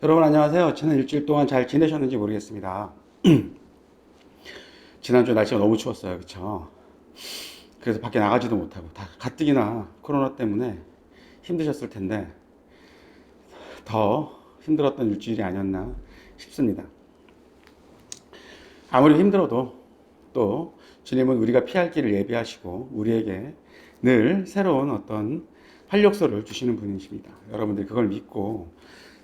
여러분 안녕하세요. 지난 일주일 동안 잘 지내셨는지 모르겠습니다. 지난주 날씨가 너무 추웠어요. 그쵸? 그래서 밖에 나가지도 못하고 다 가뜩이나 코로나 때문에 힘드셨을 텐데 더 힘들었던 일주일이 아니었나 싶습니다. 아무리 힘들어도 또 주님은 우리가 피할 길을 예비하시고 우리에게 늘 새로운 어떤 활력소를 주시는 분이십니다. 여러분들이 그걸 믿고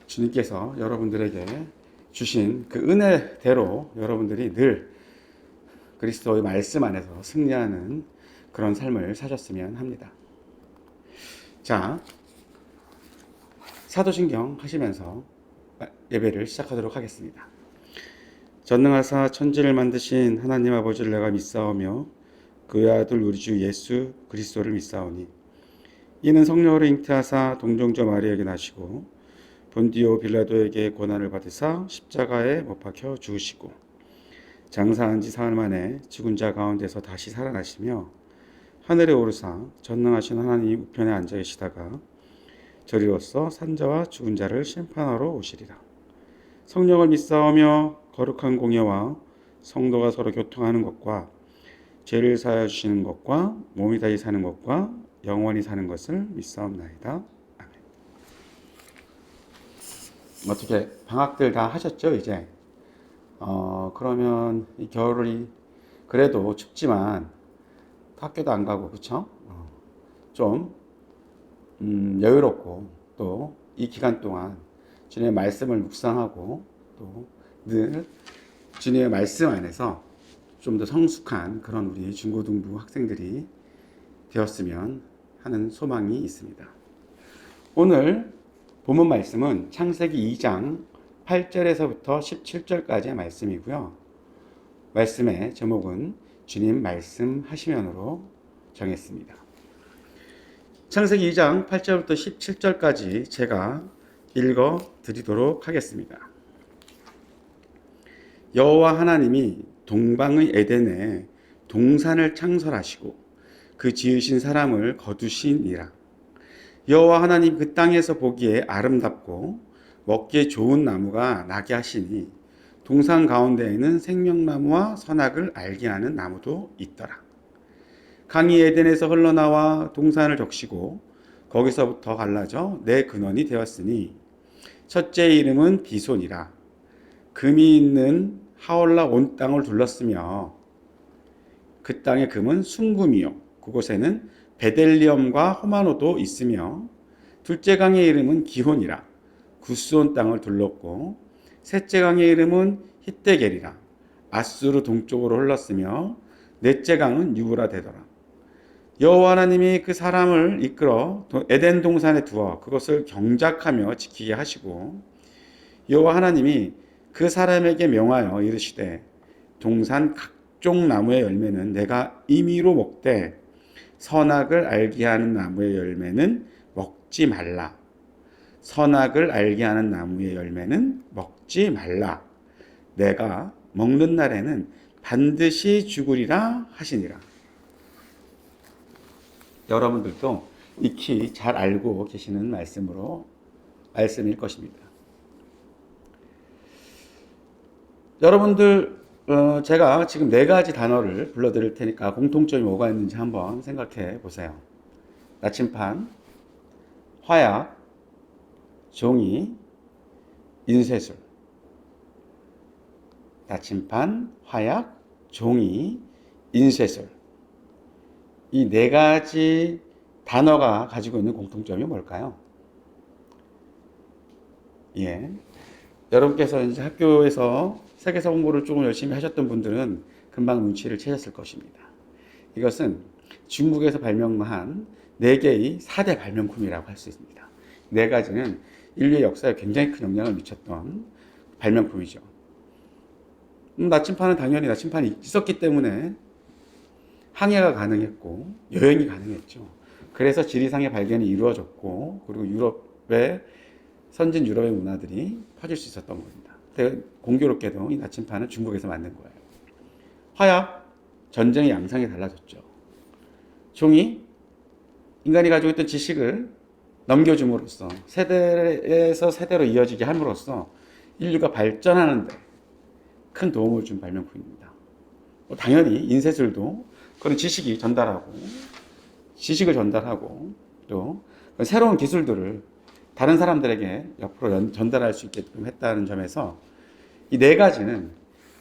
주님께서 여러분들에게 주신 그 은혜대로 여러분들이 늘 그리스도의 말씀 안에서 승리하는 그런 삶을 사셨으면 합니다. 자, 사도신경 하시면서 예배를 시작하도록 하겠습니다. 전능하사 천지를 만드신 하나님 아버지를 내가 믿사오며 그의 아들 우리 주 예수 그리스도를 믿사오니 이는 성령으로 잉태하사 동정녀 마리아에게 나시고 본디오 빌라도에게 고난을 받으사 십자가에 못 박혀 죽으시고 장사한 지 사흘 만에 죽은 자 가운데서 다시 살아나시며 하늘에 오르사 전능하신 하나님 우편에 앉아 계시다가 저리로서 산자와 죽은 자를 심판하러 오시리라. 성령을 믿사오며 거룩한 공예와 성도가 서로 교통하는 것과 죄를 사하여 주시는 것과 몸이 다시 사는 것과 영원히 사는 것을 믿사옵나이다. 아멘. 어떻게 방학들 다 하셨죠 이제? 그러면 이 겨울이 그래도 춥지만 학교도 안 가고 그쵸? 좀 여유롭고 또 이 기간 동안 주님의 말씀을 묵상하고 또 늘 주님의 말씀 안에서 좀 더 성숙한 그런 우리 중고등부 학생들이 되었으면 하는 소망이 있습니다. 오늘 본문 말씀은 창세기 2장 8절에서부터 17절까지의 말씀이고요. 말씀의 제목은 주님 말씀하시면으로 정했습니다. 창세기 2장 8절부터 17절까지 제가 읽어 드리도록 하겠습니다. 여호와 하나님이 동방의 에덴에 동산을 창설하시고 그 지으신 사람을 거두시니라. 여호와 하나님 그 땅에서 보기에 아름답고 먹기에 좋은 나무가 나게 하시니 동산 가운데에는 생명나무와 선악을 알게 하는 나무도 있더라. 강이 에덴에서 흘러나와 동산을 적시고 거기서부터 갈라져 네 근원이 되었으니 첫째의 이름은 비손이라. 금이 있는 하올라 온 땅을 둘렀으며 그 땅의 금은 순금이요 그곳에는 베델리엄과 호마노도 있으며 둘째 강의 이름은 기혼이라. 구스온 땅을 둘렀고 셋째 강의 이름은 히데겔이라. 아수르 동쪽으로 흘렀으며 넷째 강은 유브라 되더라. 여호와 하나님이 그 사람을 이끌어 에덴 동산에 두어 그것을 경작하며 지키게 하시고 여호와 하나님이 그 사람에게 명하여 이르시되 동산 각종 나무의 열매는 내가 임의로 먹되 선악을 알게 하는 나무의 열매는 먹지 말라. 선악을 알게 하는 나무의 열매는 먹지 말라. 내가 먹는 날에는 반드시 죽으리라 하시니라. 여러분들도 익히 잘 알고 계시는 말씀일 것입니다. 여러분들 제가 지금 네 가지 단어를 불러드릴 테니까 공통점이 뭐가 있는지 한번 생각해 보세요. 나침판, 화약, 종이, 인쇄술. 나침판, 화약, 종이, 인쇄술. 이 네 가지 단어가 가지고 있는 공통점이 뭘까요? 예. 여러분께서 이제 학교에서 세계사 공부를 조금 열심히 하셨던 분들은 금방 눈치를 채셨을 것입니다. 이것은 중국에서 발명한 네 개의 4대 발명품이라고 할 수 있습니다. 네 가지는 인류의 역사에 굉장히 큰 영향을 미쳤던 발명품이죠. 나침판은 당연히 나침판이 있었기 때문에 항해가 가능했고 여행이 가능했죠. 그래서 지리상의 발견이 이루어졌고 그리고 선진 유럽의 문화들이 퍼질 수 있었던 겁니다. 공교롭게도 이 나침판은 중국에서 만든 거예요. 화약, 전쟁의 양상이 달라졌죠. 종이, 인간이 가지고 있던 지식을 넘겨줌으로써 세대에서 세대로 이어지게 함으로써 인류가 발전하는 데 큰 도움을 준 발명품입니다. 당연히 인쇄술도 그런 지식을 전달하고 또 새로운 기술들을 다른 사람들에게 옆으로 전달할 수 있게끔 했다는 점에서 이 네 가지는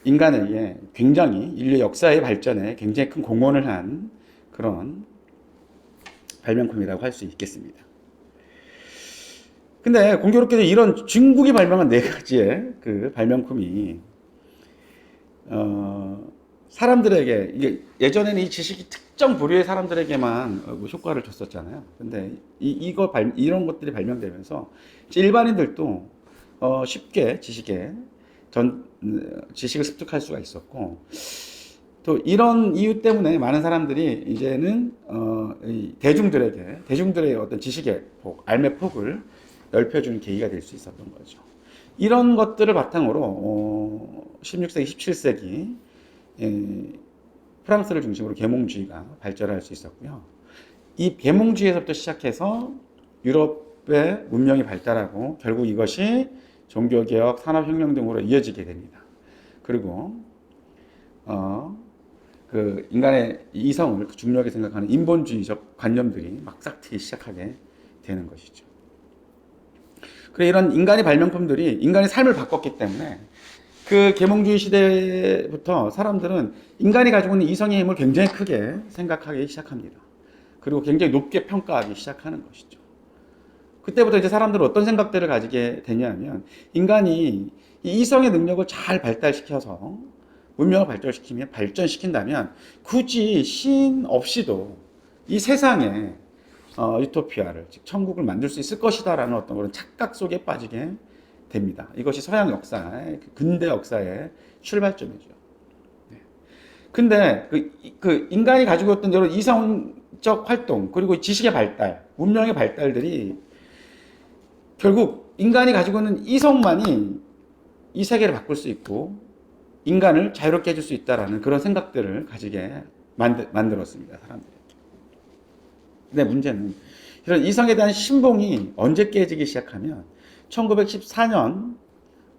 인간에게 굉장히 인류 역사의 발전에 굉장히 큰 공헌을 한 그런 발명품이라고 할 수 있겠습니다. 근데 공교롭게도 이런 중국이 발명한 네 가지의 그 발명품이 사람들에게 이게 예전에는 이 지식이 특정 부류의 사람들에게만 효과를 줬었잖아요. 근데 이런 것들이 발명되면서 일반인들도 쉽게 지식을 습득할 수가 있었고 또 이런 이유 때문에 많은 사람들이 이제는 대중들의 어떤 지식의 알매 폭을 넓혀주는 계기가 될 수 있었던 거죠. 이런 것들을 바탕으로 16세기, 17세기 프랑스를 중심으로 계몽주의가 발전할 수 있었고요. 이 계몽주의에서부터 시작해서 유럽의 문명이 발달하고 결국 이것이 종교개혁, 산업혁명 등으로 이어지게 됩니다. 그리고 그 인간의 이성을 중요하게 생각하는 인본주의적 관념들이 막 싹트기 시작하게 되는 것이죠. 그래 이런 인간의 발명품들이 인간의 삶을 바꿨기 때문에 그 계몽주의 시대부터 사람들은 인간이 가지고 있는 이성의 힘을 굉장히 크게 생각하기 시작합니다. 그리고 굉장히 높게 평가하기 시작하는 것이죠. 그때부터 이제 사람들은 어떤 생각들을 가지게 되냐면 인간이 이 이성의 능력을 잘 발달시켜서 문명을 발전시킨다면 굳이 신 없이도 이 세상에 유토피아를, 즉 천국을 만들 수 있을 것이다라는 어떤 그런 착각 속에 빠지게 됩니다. 이것이 서양 역사의 근대 역사의 출발점이죠. 네. 근데 그 인간이 가지고 있던 이런 이성적 활동 그리고 지식의 발달, 문명의 발달들이 결국 인간이 가지고 있는 이성만이 이 세계를 바꿀 수 있고 인간을 자유롭게 해줄 수 있다라는 그런 생각들을 가지게 만들었습니다. 사람들이. 근데 문제는 이런 이성에 대한 신봉이 언제 깨지기 시작하면 1914년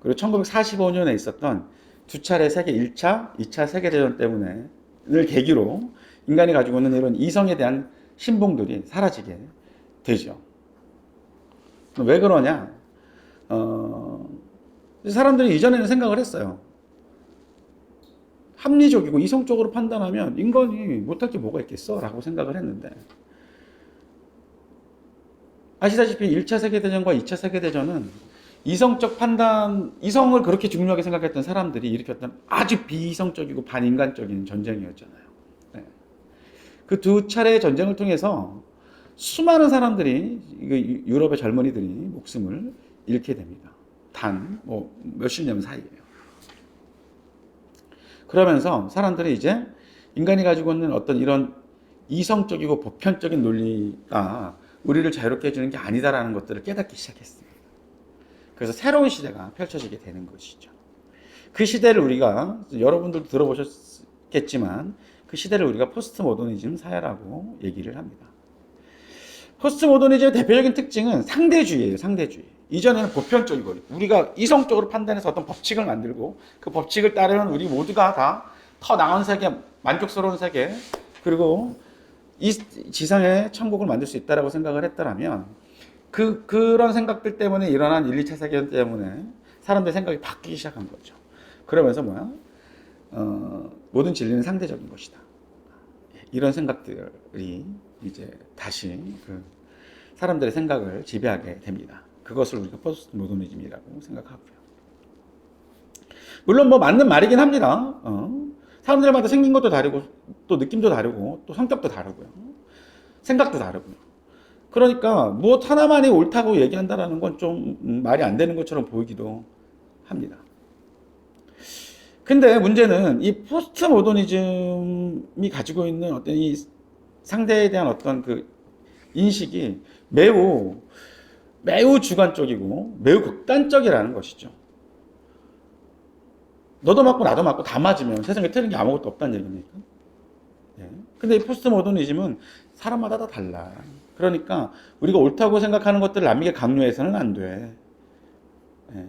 그리고 1945년에 있었던 두 차례 세계 1차, 2차 세계대전 때문에를 계기로 인간이 가지고 있는 이런 이성에 대한 신봉들이 사라지게 되죠. 왜 그러냐? 사람들이 이전에는 생각을 했어요. 합리적이고 이성적으로 판단하면 인간이 못할 게 뭐가 있겠어? 라고 생각을 했는데 아시다시피 1차 세계대전과 2차 세계대전은 이성적 판단, 이성을 그렇게 중요하게 생각했던 사람들이 일으켰던 아주 비이성적이고 반인간적인 전쟁이었잖아요. 네. 그 두 차례의 전쟁을 통해서 수많은 사람들이, 유럽의 젊은이들이 목숨을 잃게 됩니다. 단, 몇십 년 사이에요. 그러면서 사람들이 이제 인간이 가지고 있는 어떤 이런 이성적이고 보편적인 논리가 우리를 자유롭게 해주는 게 아니다라는 것들을 깨닫기 시작했습니다. 그래서 새로운 시대가 펼쳐지게 되는 것이죠. 그 시대를 우리가, 여러분들도 들어보셨겠지만, 그 시대를 우리가 포스트 모더니즘 사회라고 얘기를 합니다. 포스트 모더니즘의 대표적인 특징은 상대주의예요, 상대주의. 이전에는 보편적이고, 우리가 이성적으로 판단해서 어떤 법칙을 만들고, 그 법칙을 따르면 우리 모두가 다 더 나은 세계, 만족스러운 세계, 그리고 이 지상에 천국을 만들 수 있다라고 생각을 했더라면 그런 생각들 때문에 일어난 1, 2차 세계대전 때문에 사람들의 생각이 바뀌기 시작한 거죠. 그러면서 모든 진리는 상대적인 것이다. 이런 생각들이 이제 다시 사람들의 생각을 지배하게 됩니다. 그것을 우리가 포스트 모더니즘이라고 생각하고요. 물론 맞는 말이긴 합니다. 사람들마다 생긴 것도 다르고 또 느낌도 다르고 또 성격도 다르고요. 생각도 다르고요. 그러니까 무엇 하나만이 옳다고 얘기한다는 건 좀 말이 안 되는 것처럼 보이기도 합니다. 근데 문제는 이 포스트 모더니즘이 가지고 있는 어떤 이 상대에 대한 어떤 그 인식이 매우 주관적이고 매우 극단적이라는 것이죠. 너도 맞고 나도 맞고 다 맞으면 세상에 틀린 게 아무것도 없다는 얘기입니까? 예. 근데 이 포스트 모더니즘은 사람마다 다 달라. 그러니까 우리가 옳다고 생각하는 것들을 남에게 강요해서는 안 돼. 예.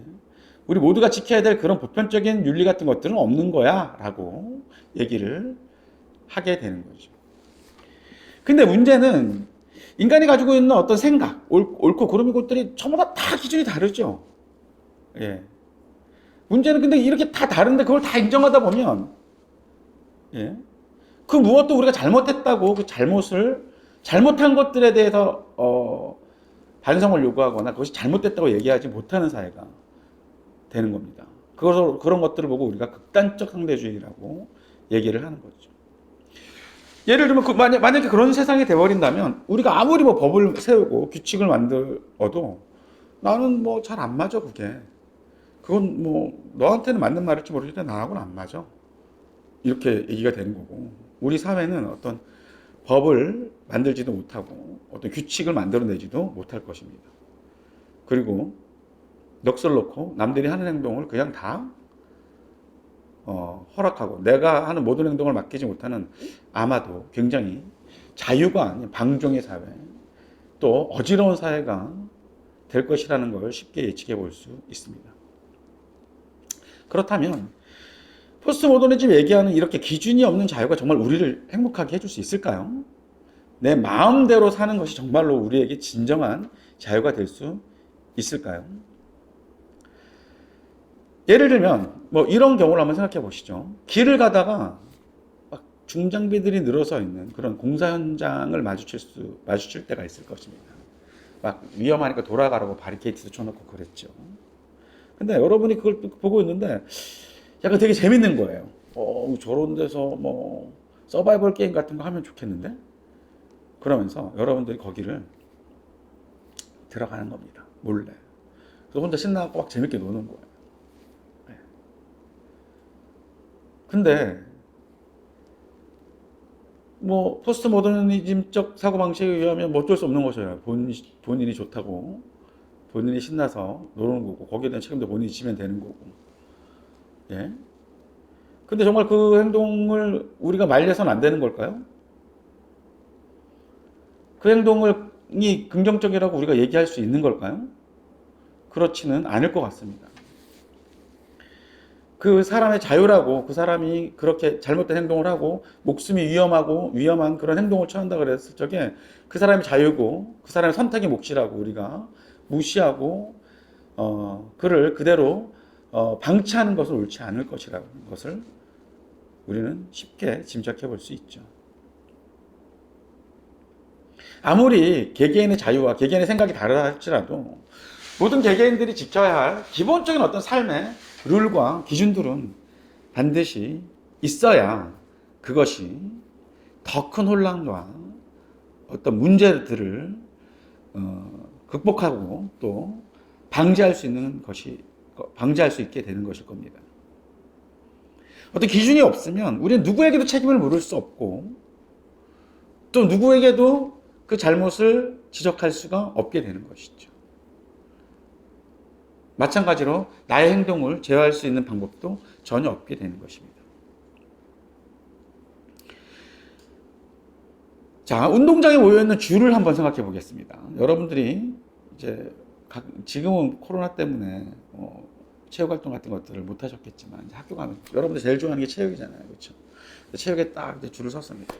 우리 모두가 지켜야 될 그런 보편적인 윤리 같은 것들은 없는 거야 라고 얘기를 하게 되는 거죠. 근데 문제는 인간이 가지고 있는 어떤 생각, 옳고 그름인 것들이 저마다 다 기준이 다르죠. 예. 문제는 근데 이렇게 다 다른데 그걸 다 인정하다 보면, 예. 그 무엇도 우리가 잘못했다고 그 잘못한 것들에 대해서, 반성을 요구하거나 그것이 잘못됐다고 얘기하지 못하는 사회가 되는 겁니다. 그런 것들을 보고 우리가 극단적 상대주의라고 얘기를 하는 거죠. 예를 들면 만약에 그런 세상이 돼버린다면 우리가 아무리 뭐 법을 세우고 규칙을 만들어도 나는 뭐 잘 안 맞아 그게. 그건 뭐 너한테는 맞는 말일지 모르겠는데 나하고는 안 맞아. 이렇게 얘기가 되는 거고, 우리 사회는 어떤 법을 만들지도 못하고 어떤 규칙을 만들어내지도 못할 것입니다. 그리고 넋을 놓고 남들이 하는 행동을 그냥 다 허락하고 내가 하는 모든 행동을 맡기지 못하는, 아마도 굉장히 자유가 아닌 방종의 사회, 또 어지러운 사회가 될 것이라는 걸 쉽게 예측해 볼 수 있습니다. 그렇다면 포스트 모더니즘 얘기하는 이렇게 기준이 없는 자유가 정말 우리를 행복하게 해줄 수 있을까요? 내 마음대로 사는 것이 정말로 우리에게 진정한 자유가 될 수 있을까요? 예를 들면 뭐 이런 경우를 한번 생각해 보시죠. 길을 가다가 막 중장비들이 늘어서 있는 그런 공사 현장을 마주칠 때가 있을 것입니다. 막 위험하니까 돌아가라고 바리케이트도 쳐놓고 그랬죠. 근데 여러분이 그걸 보고 있는데 약간 되게 재밌는 거예요. 저런 데서 뭐 서바이벌 게임 같은 거 하면 좋겠는데? 그러면서 여러분들이 거기를 들어가는 겁니다. 몰래. 그래서 혼자 신나고 막 재밌게 노는 거예요. 근데 뭐 포스트 모더니즘적 사고방식에 의하면 뭐 어쩔 수 없는 것이에요. 본인이 좋다고 본인이 신나서 노는 거고 거기에 대한 책임도 본인이 지면 되는 거고. 예. 근데 정말 그 행동을 우리가 말려서는 안 되는 걸까요? 그 행동이 긍정적이라고 우리가 얘기할 수 있는 걸까요? 그렇지는 않을 것 같습니다. 그 사람의 자유라고, 그 사람이 그렇게 잘못된 행동을 하고 목숨이 위험한 그런 행동을 처한다 그랬을 적에 그 사람의 자유고 그 사람의 선택의 몫이라고 우리가 무시하고 그를 그대로 방치하는 것은 옳지 않을 것이라는 것을 우리는 쉽게 짐작해 볼 수 있죠. 아무리 개개인의 자유와 개개인의 생각이 다르다 할지라도 모든 개개인들이 지켜야 할 기본적인 어떤 삶의 룰과 기준들은 반드시 있어야 그것이 더 큰 혼란과 어떤 문제들을 극복하고 또 방지할 수 있게 되는 것일 겁니다. 어떤 기준이 없으면 우리는 누구에게도 책임을 물을 수 없고 또 누구에게도 그 잘못을 지적할 수가 없게 되는 것이죠. 마찬가지로 나의 행동을 제어할 수 있는 방법도 전혀 없게 되는 것입니다. 자, 운동장에 모여있는 줄을 한번 생각해 보겠습니다. 여러분들이 이제 지금은 코로나 때문에 체육활동 같은 것들을 못 하셨겠지만 이제 학교 가면 여러분들 제일 좋아하는 게 체육이잖아요, 그렇죠? 체육에 딱 이제 줄을 섰습니다.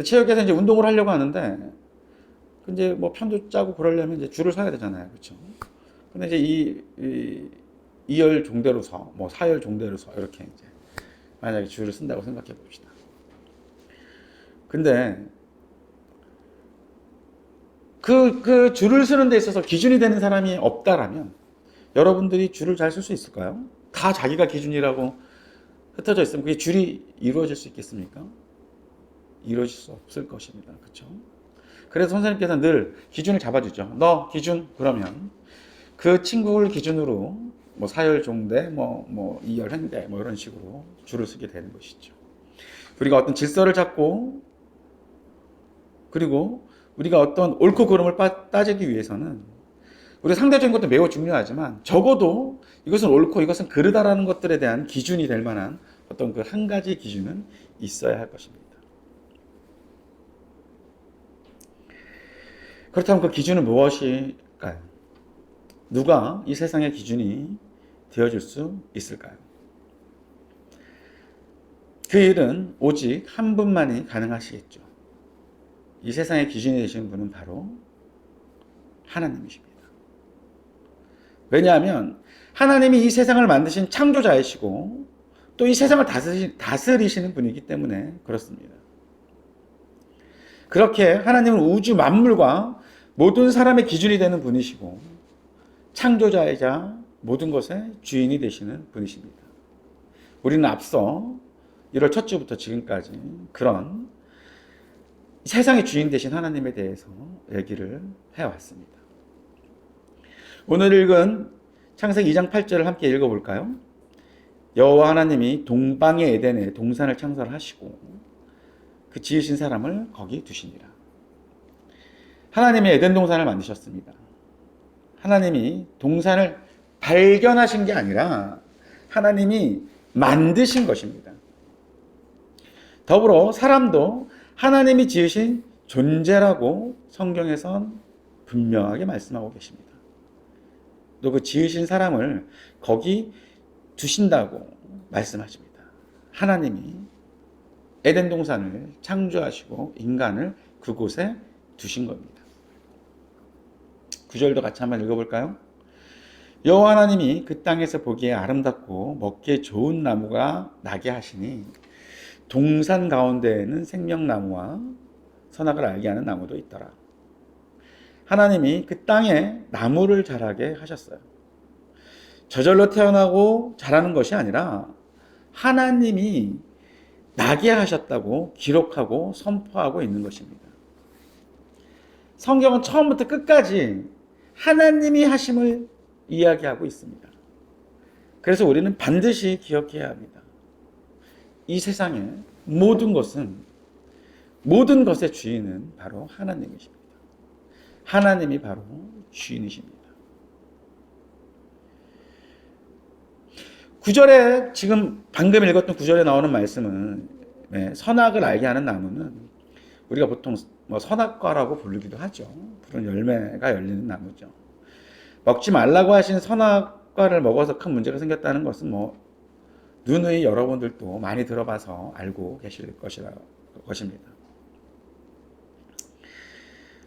체육에서 이제 운동을 하려고 하는데 이제 뭐 편도 짜고 그러려면 이제 줄을 서야 되잖아요, 그렇죠? 근데 이제 이열 종대로 서, 뭐 사열 종대로 서 이렇게 이제 만약에 줄을 쓴다고 생각해 봅시다. 근데 그 줄을 쓰는 데 있어서 기준이 되는 사람이 없다라면 여러분들이 줄을 잘 쓸 수 있을까요? 다 자기가 기준이라고 흩어져 있으면 그게 줄이 이루어질 수 있겠습니까? 이루어질 수 없을 것입니다. 그렇죠? 그래서 선생님께서 늘 기준을 잡아주죠. 너 기준 그러면 그 친구를 기준으로 뭐 사열 종대, 뭐 이열 행대 뭐 이런 식으로 줄을 쓰게 되는 것이죠. 우리가 어떤 질서를 찾고 그리고 우리가 어떤 옳고 그름을 따지기 위해서는 우리가 상대적인 것도 매우 중요하지만 적어도 이것은 옳고 이것은 그르다라는 것들에 대한 기준이 될 만한 어떤 그 한 가지 기준은 있어야 할 것입니다. 그렇다면 그 기준은 무엇일까요? 누가 이 세상의 기준이 되어줄 수 있을까요? 그 일은 오직 한 분만이 가능하시겠죠. 이 세상의 기준이 되시는 분은 바로 하나님이십니다. 왜냐하면 하나님이 이 세상을 만드신 창조자이시고 또 이 세상을 다스리시는 분이기 때문에 그렇습니다. 그렇게 하나님은 우주 만물과 모든 사람의 기준이 되는 분이시고 창조자이자 모든 것의 주인이 되시는 분이십니다. 우리는 앞서 1월 첫 주부터 지금까지 그런 세상의 주인 되신 하나님에 대해서 얘기를 해왔습니다. 오늘 읽은 창세기 2장 8절을 함께 읽어볼까요? 여호와 하나님이 동방의 에덴에 동산을 창설하시고 그 지으신 사람을 거기 두시니라. 하나님이 에덴 동산을 만드셨습니다. 하나님이 동산을 발견하신 게 아니라 하나님이 만드신 것입니다. 더불어 사람도 하나님이 지으신 존재라고 성경에선 분명하게 말씀하고 계십니다. 또 그 지으신 사람을 거기 두신다고 말씀하십니다. 하나님이 에덴 동산을 창조하시고 인간을 그곳에 두신 겁니다. 9절도 같이 한번 읽어볼까요? 여호와 하나님이 그 땅에서 보기에 아름답고 먹기에 좋은 나무가 나게 하시니 동산 가운데에는 생명나무와 선악을 알게 하는 나무도 있더라. 하나님이 그 땅에 나무를 자라게 하셨어요. 저절로 태어나고 자라는 것이 아니라 하나님이 나게 하셨다고 기록하고 선포하고 있는 것입니다. 성경은 처음부터 끝까지 하나님이 하심을 이야기하고 있습니다. 그래서 우리는 반드시 기억해야 합니다. 이 세상의 모든 것의 주인은 바로 하나님이십니다. 하나님이 바로 주인이십니다. 9절에 지금 방금 읽었던 9절에 나오는 말씀은 선악을 알게 하는 나무는 우리가 보통 선악과라고 부르기도 하죠. 푸른 열매가 열리는 나무죠. 먹지 말라고 하신 선악과를 먹어서 큰 문제가 생겼다는 것은 누누이 여러분들도 많이 들어봐서 알고 계실 것입니다.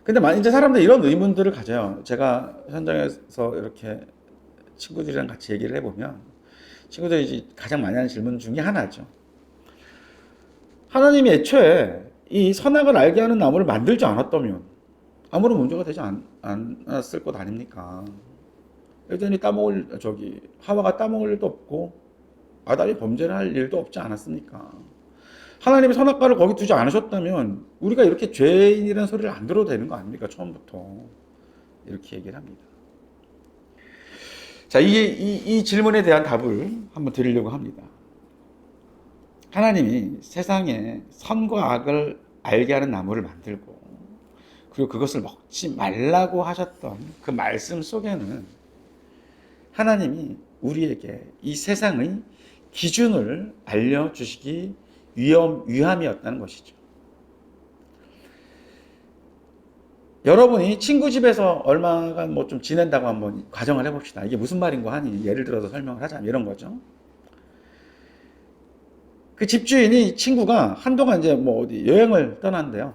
근데 이제 사람들이 이런 의문들을 가져요. 제가 현장에서 이렇게 친구들이랑 같이 얘기를 해보면 친구들이 가장 많이 하는 질문 중에 하나죠. 하나님이 애초에 이 선악을 알게 하는 나무를 만들지 않았다면 아무런 문제가 되지 않았을 것 아닙니까? 에덴이 하와가 따먹을 일도 없고 아담이 범죄를 할 일도 없지 않았습니까? 하나님이 선악과를 거기 두지 않으셨다면 우리가 이렇게 죄인이라는 소리를 안 들어도 되는 거 아닙니까? 처음부터 이렇게 얘기를 합니다. 자, 이 질문에 대한 답을 한번 드리려고 합니다. 하나님이 세상에 선과 악을 알게 하는 나무를 만들고 그리고 그것을 먹지 말라고 하셨던 그 말씀 속에는 하나님이 우리에게 이 세상의 기준을 알려주시기 위함이었다는 것이죠. 여러분이 친구 집에서 얼마간 좀 지낸다고 한번 가정을 해봅시다. 이게 무슨 말인고 하니 예를 들어서 설명을 하자면 이런 거죠. 그 집주인이 친구가 한동안 이제 어디 여행을 떠난대요.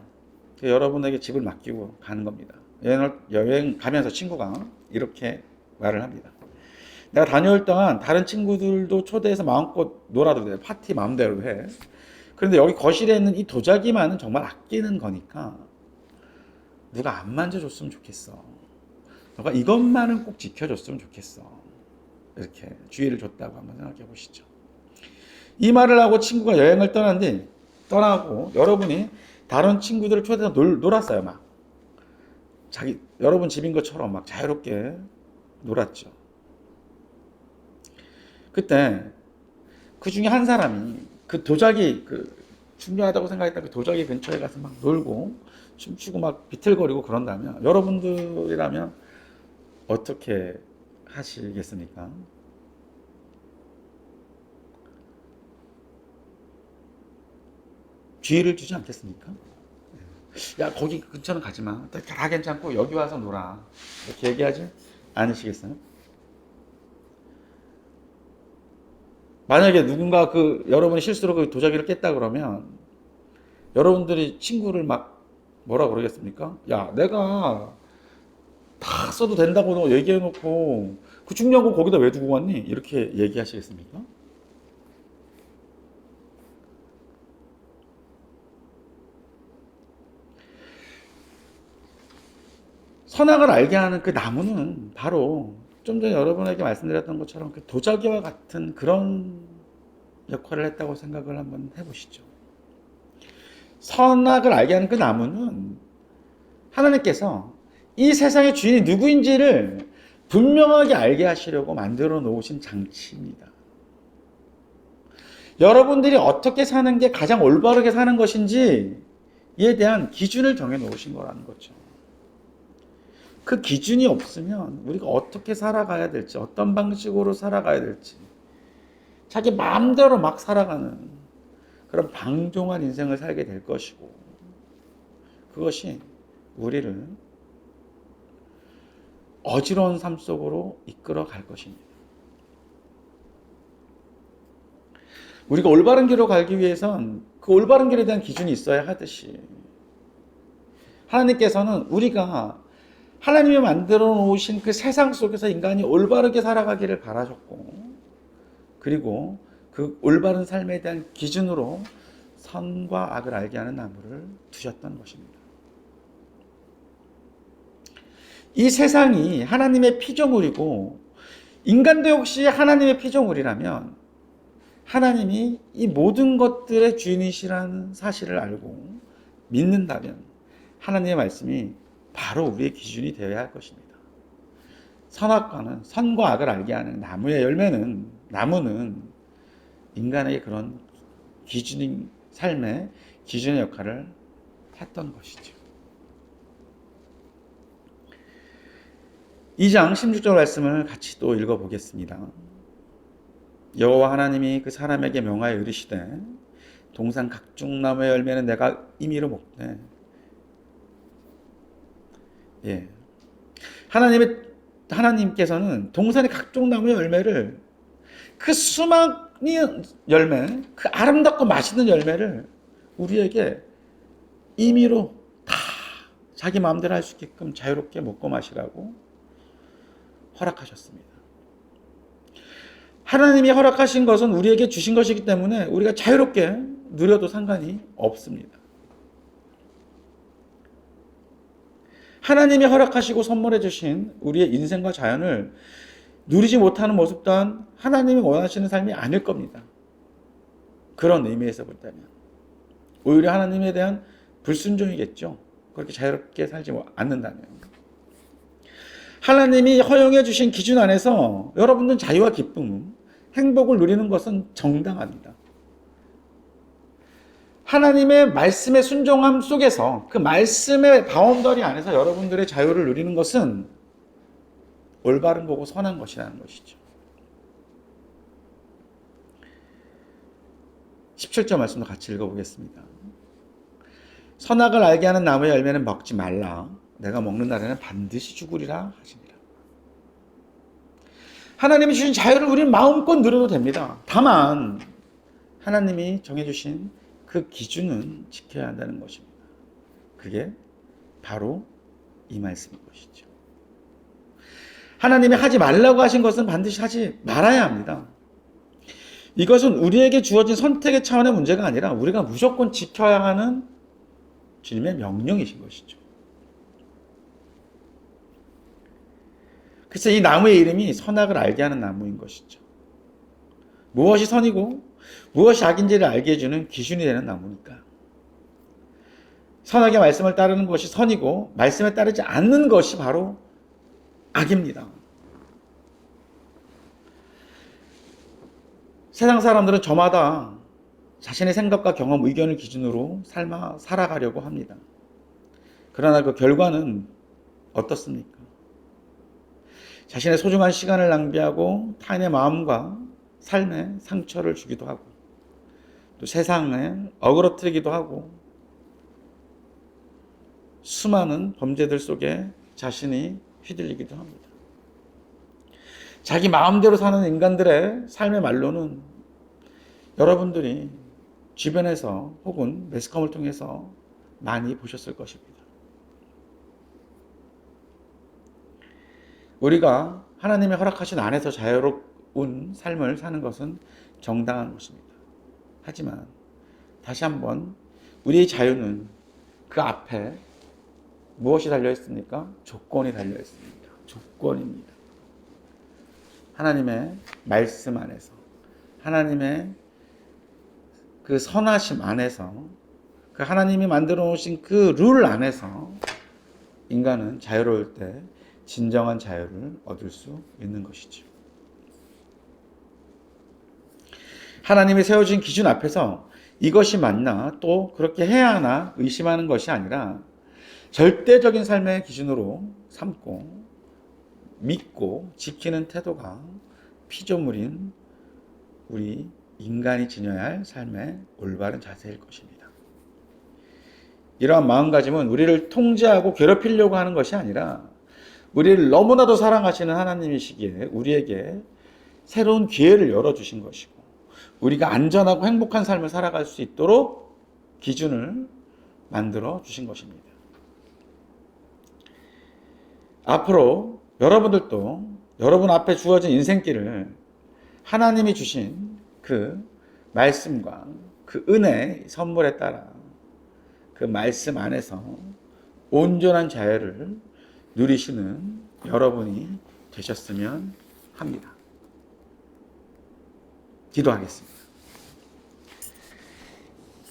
여러분에게 집을 맡기고 가는 겁니다. 여행 가면서 친구가 이렇게 말을 합니다. 내가 다녀올 동안 다른 친구들도 초대해서 마음껏 놀아도 돼. 파티 마음대로 해. 그런데 여기 거실에 있는 이 도자기만은 정말 아끼는 거니까 누가 안 만져줬으면 좋겠어. 너가 이것만은 꼭 지켜줬으면 좋겠어. 이렇게 주의를 줬다고 한번 생각해 보시죠. 이 말을 하고 친구가 여행을 떠나고 여러분이 다른 친구들을 초대해서 놀았어요. 막 여러분 집인 것처럼 막 자유롭게 놀았죠. 그때 그 중에 한 사람이 그 도자기 중요하다고 생각했던 그 도자기 근처에 가서 막 놀고 춤추고 막 비틀거리고 그런다면 여러분들이라면 어떻게 하시겠습니까? 주의를 주지 않겠습니까? 야, 거기 근처는 가지 마. 다 괜찮고 여기 와서 놀아. 이렇게 얘기하지 않으시겠어요? 만약에 누군가 여러분이 실수로 그 도자기를 깼다 그러면 여러분들이 친구를 막 뭐라 그러겠습니까? 야, 내가 다 써도 된다고 얘기해놓고 그 중요한 거 거기다 왜 두고 왔니? 이렇게 얘기하시겠습니까? 선악을 알게 하는 그 나무는 바로 좀 전에 여러분에게 말씀드렸던 것처럼 그 도자기와 같은 그런 역할을 했다고 생각을 한번 해보시죠. 선악을 알게 하는 그 나무는 하나님께서 이 세상의 주인이 누구인지를 분명하게 알게 하시려고 만들어 놓으신 장치입니다. 여러분들이 어떻게 사는 게 가장 올바르게 사는 것인지에 대한 기준을 정해 놓으신 거라는 거죠. 그 기준이 없으면 우리가 어떻게 살아가야 될지, 어떤 방식으로 살아가야 될지, 자기 마음대로 막 살아가는 그런 방종한 인생을 살게 될 것이고, 그것이 우리를 어지러운 삶 속으로 이끌어 갈 것입니다. 우리가 올바른 길로 가기 위해선 그 올바른 길에 대한 기준이 있어야 하듯이, 하나님께서는 우리가 하나님이 만들어 놓으신 그 세상 속에서 인간이 올바르게 살아가기를 바라셨고, 그리고 그 올바른 삶에 대한 기준으로 선과 악을 알게 하는 나무를 두셨던 것입니다. 이 세상이 하나님의 피조물이고 인간도 역시 하나님의 피조물이라면 하나님이 이 모든 것들의 주인이시라는 사실을 알고 믿는다면 하나님의 말씀이 바로 우리의 기준이 되어야 할 것입니다. 선과 악을 알게 하는 나무는 인간에게 그런 삶의 기준의 역할을 했던 것이죠. 2장 16절 말씀을 같이 또 읽어보겠습니다. 여호와 하나님이 그 사람에게 명하여 이르시되 동산 각종 나무의 열매는 내가 임의로 먹되. 예. 하나님께서는 동산의 각종 나무의 열매를, 그 수많은 열매, 그 아름답고 맛있는 열매를 우리에게 임의로 다 자기 마음대로 할 수 있게끔 자유롭게 먹고 마시라고 허락하셨습니다. 하나님이 허락하신 것은 우리에게 주신 것이기 때문에 우리가 자유롭게 누려도 상관이 없습니다. 하나님이 허락하시고 선물해 주신 우리의 인생과 자연을 누리지 못하는 모습 또한 하나님이 원하시는 삶이 아닐 겁니다. 그런 의미에서 볼 때는 오히려 하나님에 대한 불순종이겠죠. 그렇게 자유롭게 살지 않는다면. 하나님이 허용해 주신 기준 안에서 여러분들은 자유와 기쁨, 행복을 누리는 것은 정당합니다. 하나님의 말씀의 순종함 속에서 그 말씀의 바운더리 안에서 여러분들의 자유를 누리는 것은 올바른 거고 선한 것이라는 것이죠. 17절 말씀도 같이 읽어보겠습니다. 선악을 알게 하는 나무의 열매는 먹지 말라. 내가 먹는 날에는 반드시 죽으리라 하시니라. 하나님이 주신 자유를 우리는 마음껏 누려도 됩니다. 다만 하나님이 정해주신 그 기준은 지켜야 한다는 것입니다. 그게 바로 이 말씀인 것이죠. 하나님이 하지 말라고 하신 것은 반드시 하지 말아야 합니다. 이것은 우리에게 주어진 선택의 차원의 문제가 아니라 우리가 무조건 지켜야 하는 주님의 명령이신 것이죠. 그래서 이 나무의 이름이 선악을 알게 하는 나무인 것이죠. 무엇이 선이고 무엇이 악인지를 알게 해주는 기준이 되는 나무니까. 선악의 말씀을 따르는 것이 선이고 말씀에 따르지 않는 것이 바로 악입니다. 세상 사람들은 저마다 자신의 생각과 경험, 의견을 기준으로 살아가려고 합니다. 그러나 그 결과는 어떻습니까? 자신의 소중한 시간을 낭비하고 타인의 마음과 삶에 상처를 주기도 하고 또 세상에 어그러뜨리기도 하고 수많은 범죄들 속에 자신이 휘둘리기도 합니다. 자기 마음대로 사는 인간들의 삶의 말로는 여러분들이 주변에서 혹은 매스컴을 통해서 많이 보셨을 것입니다. 우리가 하나님의 허락하신 안에서 자유로운 삶을 사는 것은 정당한 것입니다. 하지만 다시 한번 우리의 자유는 그 앞에 무엇이 달려 있습니까? 조건이 달려 있습니다. 조건입니다. 하나님의 말씀 안에서, 하나님의 그 선하심 안에서, 그 하나님이 만들어 놓으신 그 룰 안에서 인간은 자유로울 때 진정한 자유를 얻을 수 있는 것이죠. 하나님이 세워진 기준 앞에서 이것이 맞나, 또 그렇게 해야 하나 의심하는 것이 아니라 절대적인 삶의 기준으로 삼고 믿고 지키는 태도가 피조물인 우리 인간이 지녀야 할 삶의 올바른 자세일 것입니다. 이러한 마음가짐은 우리를 통제하고 괴롭히려고 하는 것이 아니라 우리를 너무나도 사랑하시는 하나님이시기에 우리에게 새로운 기회를 열어주신 것이고, 우리가 안전하고 행복한 삶을 살아갈 수 있도록 기준을 만들어 주신 것입니다. 앞으로 여러분들도 여러분 앞에 주어진 인생길을 하나님이 주신 그 말씀과 그 은혜 선물에 따라 그 말씀 안에서 온전한 자유를 누리시는 여러분이 되셨으면 합니다. 기도하겠습니다.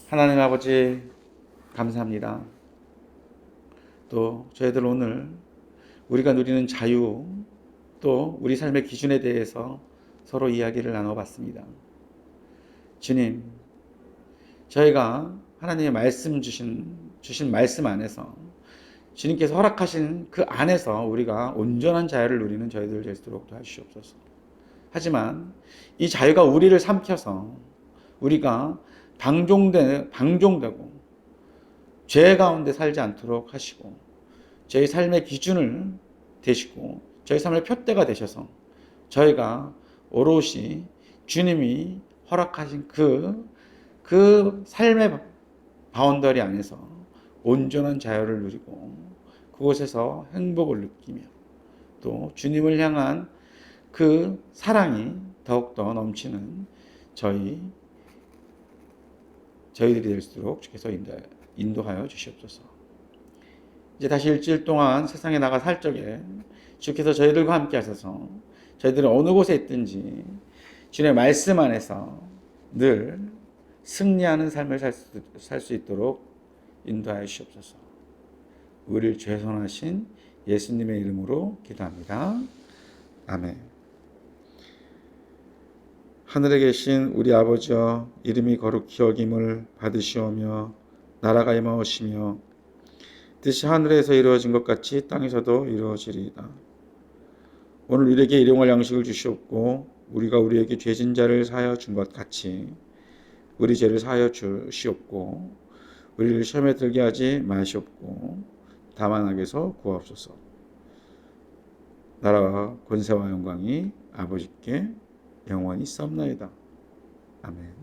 하나님 아버지, 감사합니다. 또 저희들 오늘 우리가 누리는 자유, 또 우리 삶의 기준에 대해서 서로 이야기를 나눠봤습니다. 주님, 저희가 하나님의 말씀 주신 말씀 안에서 주님께서 허락하신 그 안에서 우리가 온전한 자유를 누리는 저희들 되도록 도와주시옵소서. 하지만 이 자유가 우리를 삼켜서 우리가 방종되고 죄 가운데 살지 않도록 하시고 저희 삶의 기준을 되시고 저희 삶의 표대가 되셔서 저희가 오롯이 주님이 허락하신 그 삶의 바운더리 안에서 온전한 자유를 누리고 그곳에서 행복을 느끼며 또 주님을 향한 그 사랑이 더욱더 넘치는 저희들이 될수록 주께서 인도하여 주시옵소서. 이제 다시 일주일 동안 세상에 나가 살 적에 주께서 저희들과 함께 하셔서 저희들은 어느 곳에 있든지 주님의 말씀 안에서 늘 승리하는 삶을 살 수 있도록 인도하여 주시옵소서. 우리를 죄선하신 예수님의 이름으로 기도합니다. 아멘. 하늘에 계신 우리 아버지여, 이름이 거룩히 여김을 받으시오며 나라가 임하오시며 뜻이 하늘에서 이루어진 것 같이 땅에서도 이루어지리이다. 오늘 우리에게 일용할 양식을 주시옵고 우리가 우리에게 죄진 자를 사하여 준 것 같이 우리 죄를 사하여 주시옵고 우리를 시험에 들게 하지 마시옵고 다만 악에서 구하옵소서. 나라와 권세와 영광이 아버지께 영원히 있사옵나이다. 아멘.